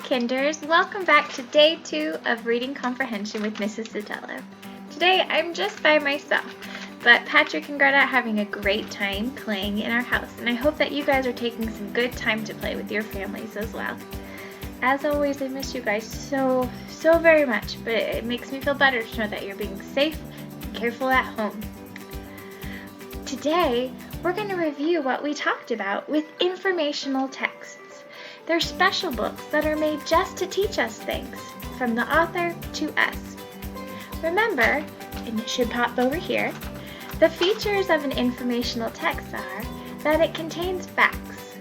Kinders, welcome back to day 2 of Reading Comprehension with Mrs. Sotelo. Today I'm just by myself, but Patrick and Greta are having a great time playing in our house, and I hope that you guys are taking some good time to play with your families as well. As always, I miss you guys so very much, but it makes me feel better to know that you're being safe and careful at home. Today, we're going to review what we talked about with informational texts. They're special books that are made just to teach us things, from the author to us. Remember, and it should pop over here, the features of an informational text are that it contains facts,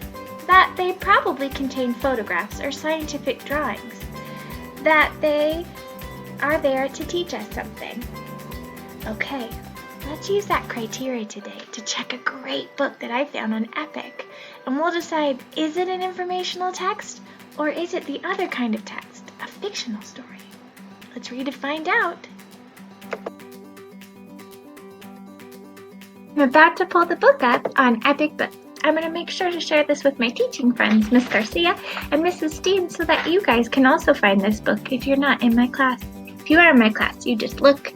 that they probably contain photographs or scientific drawings, that they are there to teach us something. Okay, let's use that criteria today to check a great book that I found on Epic. And we'll decide, is it an informational text or is it the other kind of text, a fictional story? Let's read to find out. I'm about to pull the book up on Epic Books. I'm going to make sure to share this with my teaching friends, Miss Garcia and Mrs. Steen, so that you guys can also find this book if you're not in my class. If you are in my class, you just look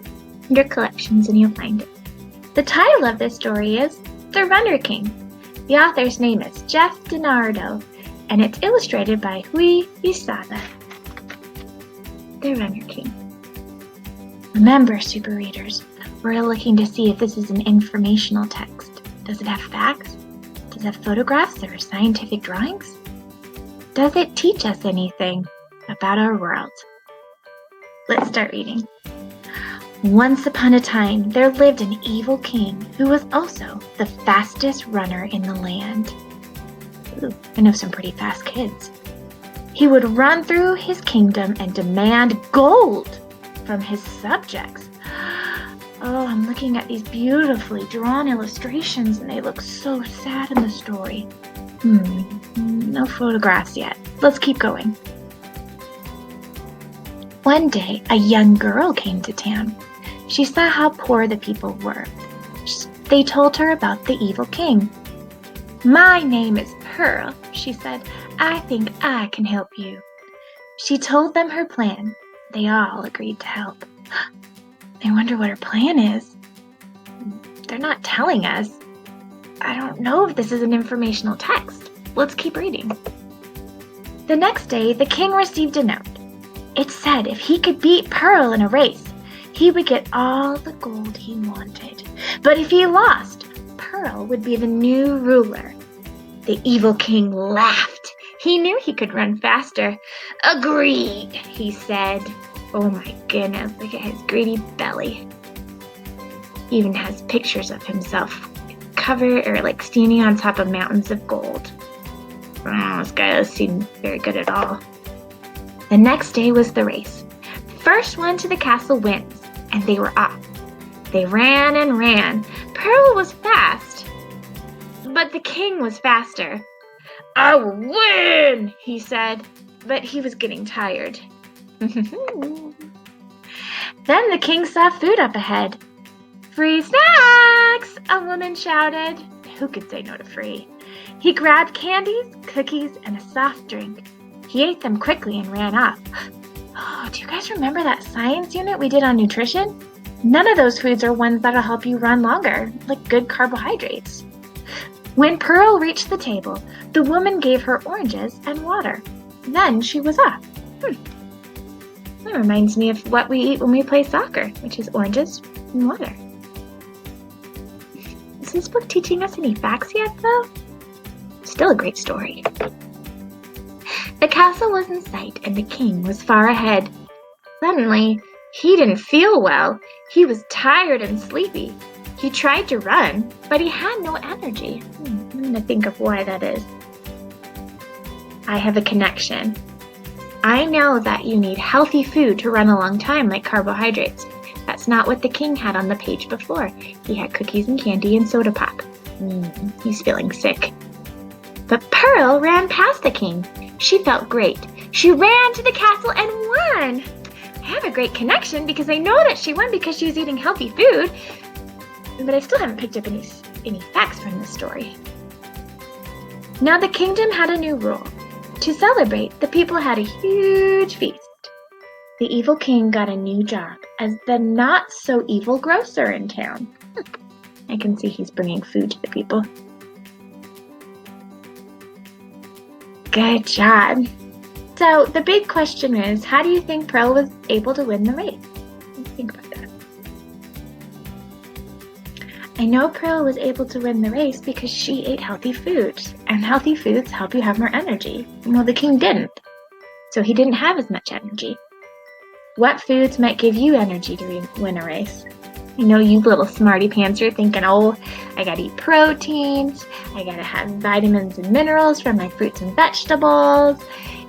under collections and you'll find it. The title of this story is The Runner King. The author's name is Jeff DiNardo, and it's illustrated by Hui Isada. The Runner King. Remember, super readers, we're looking to see if this is an informational text. Does it have facts? Does it have photographs or scientific drawings? Does it teach us anything about our world? Let's start reading. Once upon a time, there lived an evil king who was also the fastest runner in the land. Ooh, I know some pretty fast kids. He would run through his kingdom and demand gold from his subjects. Oh, I'm looking at these beautifully drawn illustrations and they look so sad in the story. No photographs yet. Let's keep going. One day, a young girl came to town. She saw how poor the people were. They told her about the evil king. "My name is Pearl," she said. "I think I can help you." She told them her plan. They all agreed to help. I wonder what her plan is. They're not telling us. I don't know if this is an informational text. Let's keep reading. The next day, the king received a note. It said if he could beat Pearl in a race, he would get all the gold he wanted. But if he lost, Pearl would be the new ruler. The evil king laughed. He knew he could run faster. "Agreed," he said. Oh my goodness, look at his greedy belly. He even has pictures of himself covered or like standing on top of mountains of gold. Oh, this guy doesn't seem very good at all. The next day was the race. First one to the castle wins, and they were off. They ran and ran. Pearl was fast, but the king was faster. "I will win," he said, but he was getting tired. Then the king saw food up ahead. "Free snacks!" a woman shouted. Who could say no to free? He grabbed candies, cookies, and a soft drink. He ate them quickly and ran off. Oh, do you guys remember that science unit we did on nutrition? None of those foods are ones that'll help you run longer, like good carbohydrates. When Pearl reached the table, the woman gave her oranges and water. Then she was off. That reminds me of what we eat when we play soccer, which is oranges and water. Is this book teaching us any facts yet, though? Still a great story. The castle was in sight and the king was far ahead. Suddenly, he didn't feel well. He was tired and sleepy. He tried to run, but he had no energy. I'm going to think of why that is. I have a connection. I know that you need healthy food to run a long time, like carbohydrates. That's not what the king had on the page before. He had cookies and candy and soda pop. He's feeling sick. But Pearl ran past the king. She felt great. She ran to the castle and won. I have a great connection because I know that she won because she was eating healthy food. But I still haven't picked up any facts from this story. Now the kingdom had a new rule. To celebrate, the people had a huge feast. The evil king got a new job as the not-so-evil grocer in town. I can see he's bringing food to the people. Good job. So the big question is, how do you think Pearl was able to win the race? Let's think about that. I know Pearl was able to win the race because she ate healthy foods, and healthy foods help you have more energy. Well, the king didn't, so he didn't have as much energy. What foods might give you energy to win a race? I know you little smarty pants are thinking, oh, I gotta eat proteins, I gotta have vitamins and minerals from my fruits and vegetables,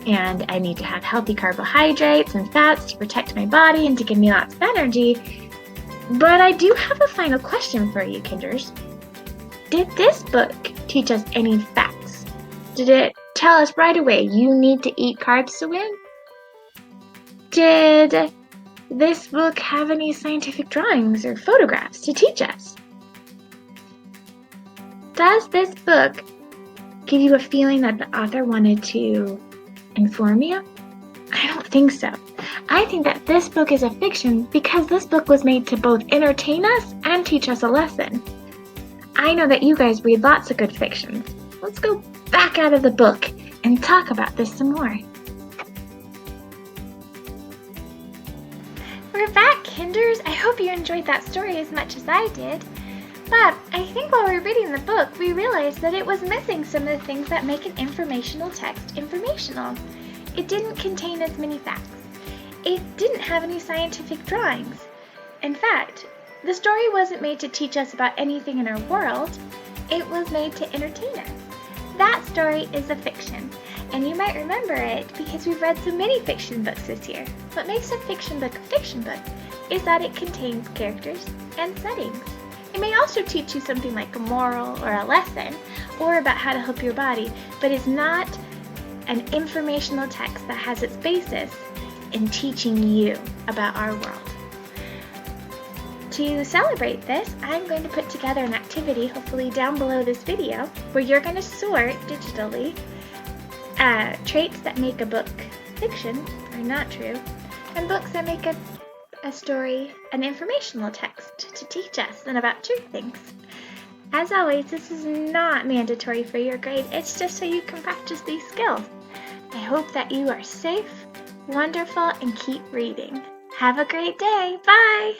and I need to have healthy carbohydrates and fats to protect my body and to give me lots of energy. But I do have a final question for you, kinders. Did this book teach us any facts? Did it tell us right away you need to eat carbs to win? Did this book have any scientific drawings or photographs to teach us? Does this book give you a feeling that the author wanted to inform you? I don't think so. I think that this book is a fiction because this book was made to both entertain us and teach us a lesson. I know that you guys read lots of good fictions. Let's go back out of the book and talk about this some more. We're back, kinders. I hope you enjoyed that story as much as I did. But I think while we were reading the book, we realized that it was missing some of the things that make an informational text informational. It didn't contain as many facts. It didn't have any scientific drawings. In fact, the story wasn't made to teach us about anything in our world. It was made to entertain us. That story is a fiction, and you might remember it because we've read so many fiction books this year. What makes a fiction book is that it contains characters and settings. It may also teach you something like a moral or a lesson, or about how to help your body, but it's not an informational text that has its basis in teaching you about our world. To celebrate this, I'm going to put together an activity, hopefully down below this video, where you're going to sort digitally traits that make a book fiction or not true, and books that make a story an informational text to teach us and about true things. As always, this is not mandatory for your grade, it's just so you can practice these skills. I hope that you are safe, wonderful, and keep reading. Have a great day. Bye!